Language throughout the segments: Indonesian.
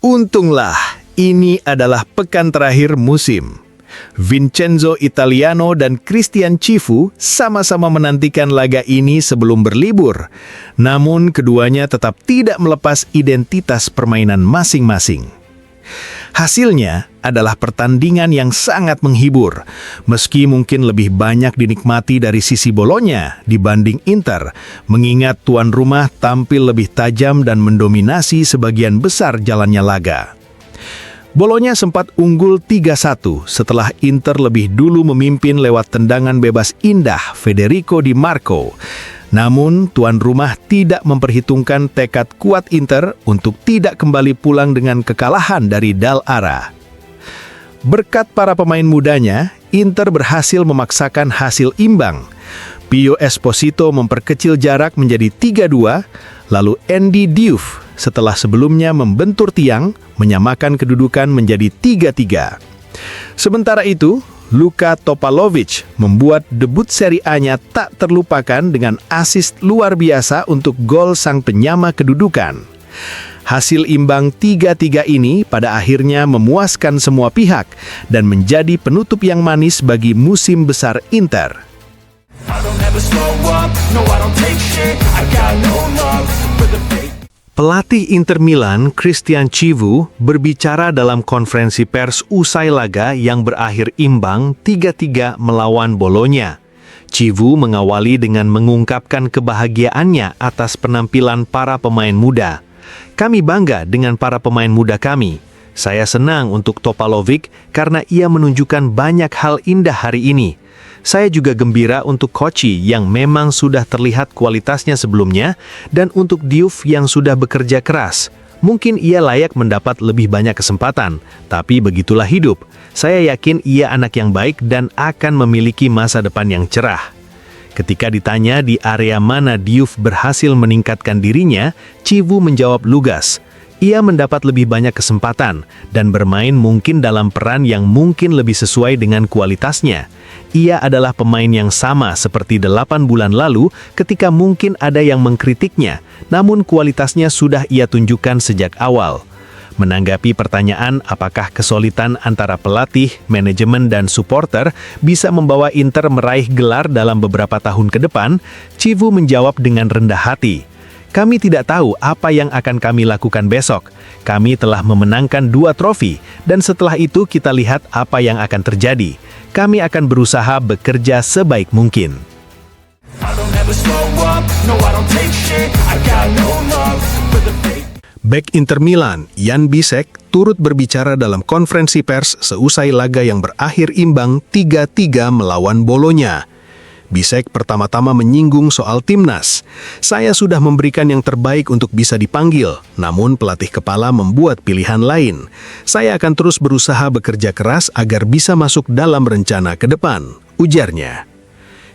Untunglah, ini adalah pekan terakhir musim. Vincenzo Italiano dan Christian Chivu sama-sama menantikan laga ini sebelum berlibur. Namun keduanya tetap tidak melepas identitas permainan masing-masing. Hasilnya adalah pertandingan yang sangat menghibur, meski mungkin lebih banyak dinikmati dari sisi Bolonya dibanding Inter, mengingat tuan rumah tampil lebih tajam dan mendominasi sebagian besar jalannya laga. Bolonya sempat unggul 3-1 setelah Inter lebih dulu memimpin lewat tendangan bebas indah Federico Di Marco. Namun, tuan rumah tidak memperhitungkan tekad kuat Inter untuk tidak kembali pulang dengan kekalahan dari Dal Ara. Berkat para pemain mudanya, Inter berhasil memaksakan hasil imbang. Pio Esposito memperkecil jarak menjadi 3-2, lalu Andy Diouf setelah sebelumnya membentur tiang, menyamakan kedudukan menjadi 3-3. Sementara itu, Luka Topalovic membuat debut Serie A-nya tak terlupakan dengan assist luar biasa untuk gol sang penyama kedudukan. Hasil imbang 3-3 ini pada akhirnya memuaskan semua pihak dan menjadi penutup yang manis bagi musim besar Inter. Pelatih Inter Milan, Christian Chivu, berbicara dalam konferensi pers usai laga yang berakhir imbang 3-3 melawan Bolonya. Chivu mengawali dengan mengungkapkan kebahagiaannya atas penampilan para pemain muda. Kami bangga dengan para pemain muda kami. Saya senang untuk Topalovic karena ia menunjukkan banyak hal indah hari ini. Saya juga gembira untuk Koci yang memang sudah terlihat kualitasnya sebelumnya dan untuk Diouf yang sudah bekerja keras. Mungkin ia layak mendapat lebih banyak kesempatan, tapi begitulah hidup. Saya yakin ia anak yang baik dan akan memiliki masa depan yang cerah. Ketika ditanya di area mana Diouf berhasil meningkatkan dirinya, Chivu menjawab lugas. Ia mendapat lebih banyak kesempatan dan bermain mungkin dalam peran yang mungkin lebih sesuai dengan kualitasnya. Ia adalah pemain yang sama seperti 8 bulan lalu ketika mungkin ada yang mengkritiknya, namun kualitasnya sudah ia tunjukkan sejak awal. Menanggapi pertanyaan apakah kesulitan antara pelatih, manajemen, dan supporter bisa membawa Inter meraih gelar dalam beberapa tahun ke depan, Chivu menjawab dengan rendah hati. Kami tidak tahu apa yang akan kami lakukan besok. Kami telah memenangkan 2 trofi, dan setelah itu kita lihat apa yang akan terjadi. Kami akan berusaha bekerja sebaik mungkin. Bek Inter Milan, Jan Bisek, turut berbicara dalam konferensi pers seusai laga yang berakhir imbang 3-3 melawan Bolonya. Bisek pertama-tama menyinggung soal timnas. Saya sudah memberikan yang terbaik untuk bisa dipanggil, namun pelatih kepala membuat pilihan lain. Saya akan terus berusaha bekerja keras agar bisa masuk dalam rencana ke depan, ujarnya.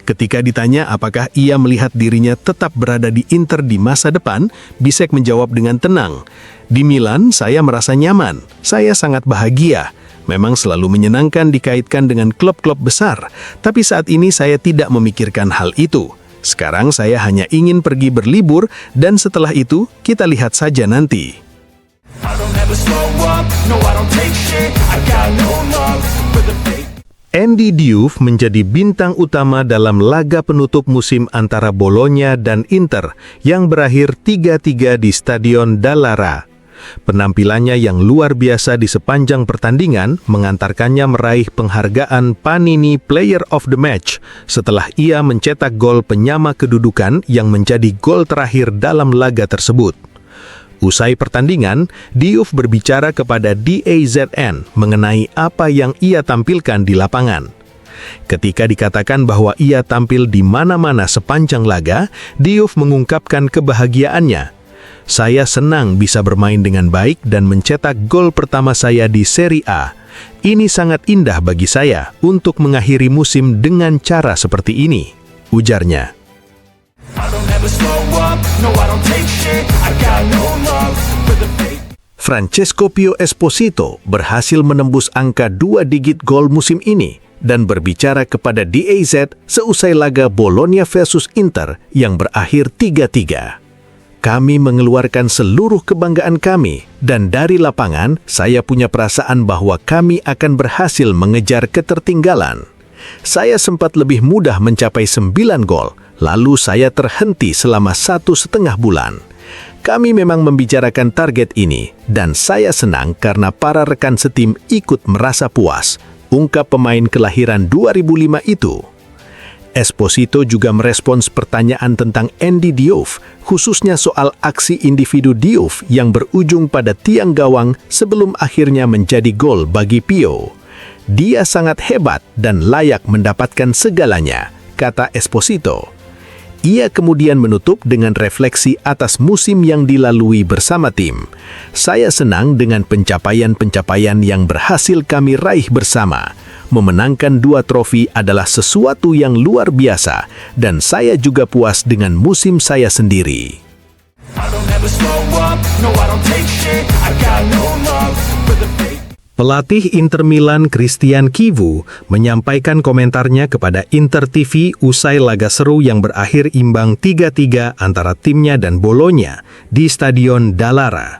Ketika ditanya apakah ia melihat dirinya tetap berada di Inter di masa depan, Bisek menjawab dengan tenang. Di Milan, saya merasa nyaman. Saya sangat bahagia. Memang selalu menyenangkan dikaitkan dengan klub-klub besar, tapi saat ini saya tidak memikirkan hal itu. Sekarang saya hanya ingin pergi berlibur, dan setelah itu kita lihat saja nanti. Andy Diouf menjadi bintang utama dalam laga penutup musim antara Bolonya dan Inter yang berakhir 3-3 di Stadion Dal Ara. Penampilannya yang luar biasa di sepanjang pertandingan mengantarkannya meraih penghargaan Panini Player of the Match setelah ia mencetak gol penyama kedudukan yang menjadi gol terakhir dalam laga tersebut. Usai pertandingan, Diouf berbicara kepada DAZN mengenai apa yang ia tampilkan di lapangan. Ketika dikatakan bahwa ia tampil di mana-mana sepanjang laga, Diouf mengungkapkan kebahagiaannya. Saya senang bisa bermain dengan baik dan mencetak gol pertama saya di Serie A. Ini sangat indah bagi saya untuk mengakhiri musim dengan cara seperti ini, ujarnya. Francesco Pio Esposito berhasil menembus angka 2 digit gol musim ini dan berbicara kepada DAZ seusai laga Bologna versus Inter yang berakhir 3-3. Kami mengeluarkan seluruh kebanggaan kami, dan dari lapangan saya punya perasaan bahwa kami akan berhasil mengejar ketertinggalan. Saya sempat lebih mudah mencapai 9 gol, lalu saya terhenti selama 1,5 bulan. Kami memang membicarakan target ini, dan saya senang karena para rekan setim ikut merasa puas, ungkap pemain kelahiran 2005 itu. Esposito juga merespons pertanyaan tentang Andy Diouf, khususnya soal aksi individu Diouf yang berujung pada tiang gawang sebelum akhirnya menjadi gol bagi Pio. Dia sangat hebat dan layak mendapatkan segalanya, kata Esposito. Ia kemudian menutup dengan refleksi atas musim yang dilalui bersama tim. Saya senang dengan pencapaian-pencapaian yang berhasil kami raih bersama. Memenangkan 2 trofi adalah sesuatu yang luar biasa, dan saya juga puas dengan musim saya sendiri. Pelatih Inter Milan Christian Chivu menyampaikan komentarnya kepada Inter TV usai laga seru yang berakhir imbang 3-3 antara timnya dan Bologna di Stadion Dallara.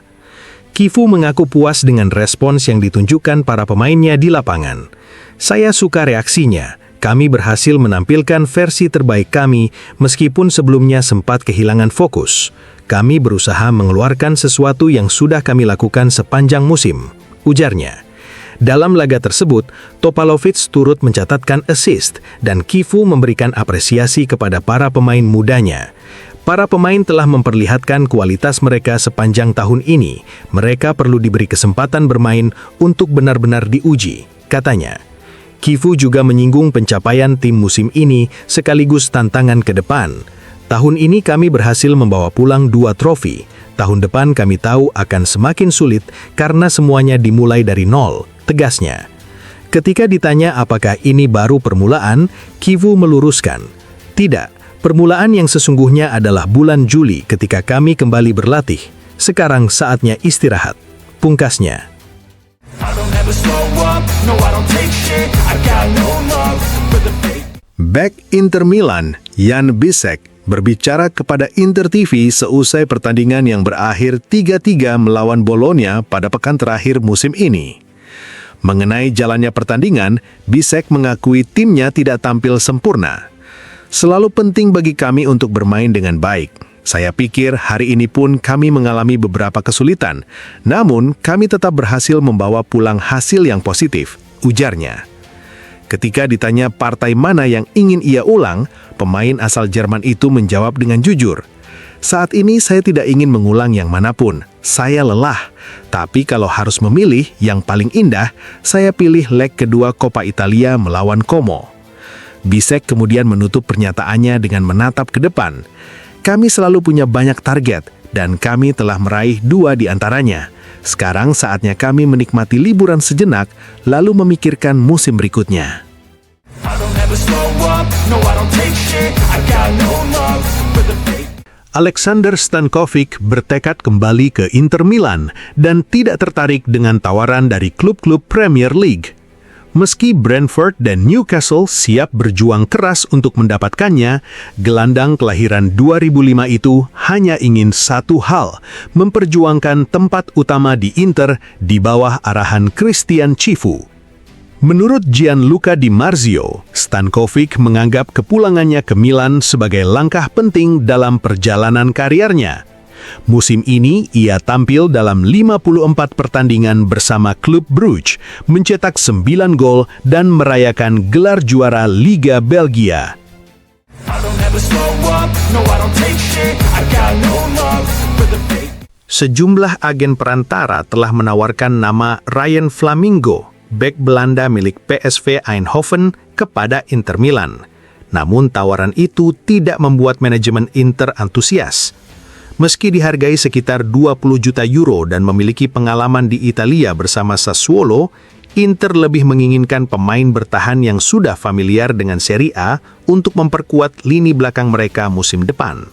Chivu mengaku puas dengan respons yang ditunjukkan para pemainnya di lapangan. Saya suka reaksinya. Kami berhasil menampilkan versi terbaik kami meskipun sebelumnya sempat kehilangan fokus. Kami berusaha mengeluarkan sesuatu yang sudah kami lakukan sepanjang musim, ujarnya. Dalam laga tersebut, Topalovic turut mencatatkan assist dan Chivu memberikan apresiasi kepada para pemain mudanya. Para pemain telah memperlihatkan kualitas mereka sepanjang tahun ini. Mereka perlu diberi kesempatan bermain untuk benar-benar diuji, katanya. Chivu juga menyinggung pencapaian tim musim ini sekaligus tantangan ke depan. Tahun ini kami berhasil membawa pulang 2 trofi. Tahun depan kami tahu akan semakin sulit karena semuanya dimulai dari nol, tegasnya. Ketika ditanya apakah ini baru permulaan, Chivu meluruskan, "Tidak, permulaan yang sesungguhnya adalah bulan Juli ketika kami kembali berlatih. Sekarang saatnya istirahat," pungkasnya. Back Inter Milan, Jan Bisek, berbicara kepada Inter TV seusai pertandingan yang berakhir 3-3 melawan Bologna pada pekan terakhir musim ini. Mengenai jalannya pertandingan, Bisek mengakui timnya tidak tampil sempurna. "Selalu penting bagi kami untuk bermain dengan baik. Saya pikir hari ini pun kami mengalami beberapa kesulitan, namun kami tetap berhasil membawa pulang hasil yang positif," ujarnya. Ketika ditanya partai mana yang ingin ia ulang, pemain asal Jerman itu menjawab dengan jujur, "Saat ini saya tidak ingin mengulang yang manapun. Saya lelah. Tapi kalau harus memilih yang paling indah, saya pilih leg kedua Coppa Italia melawan Como." Bisek kemudian menutup pernyataannya dengan menatap ke depan. "Kami selalu punya banyak target, dan kami telah meraih 2 di antaranya. Sekarang saatnya kami menikmati liburan sejenak, lalu memikirkan musim berikutnya." Alexander Stankovic bertekad kembali ke Inter Milan dan tidak tertarik dengan tawaran dari klub-klub Premier League. Meski Brentford dan Newcastle siap berjuang keras untuk mendapatkannya, gelandang kelahiran 2005 itu hanya ingin satu hal, memperjuangkan tempat utama di Inter di bawah arahan Christian Chivu. Menurut Gianluca Di Marzio, Stankovic menganggap kepulangannya ke Milan sebagai langkah penting dalam perjalanan kariernya. Musim ini, ia tampil dalam 54 pertandingan bersama klub Bruges, mencetak 9 gol dan merayakan gelar juara Liga Belgia. Sejumlah agen perantara telah menawarkan nama Ryan Flamingo, bek Belanda milik PSV Eindhoven, kepada Inter Milan. Namun tawaran itu tidak membuat manajemen Inter antusias. Meski dihargai sekitar 20 juta euro dan memiliki pengalaman di Italia bersama Sassuolo, Inter lebih menginginkan pemain bertahan yang sudah familiar dengan Serie A untuk memperkuat lini belakang mereka musim depan.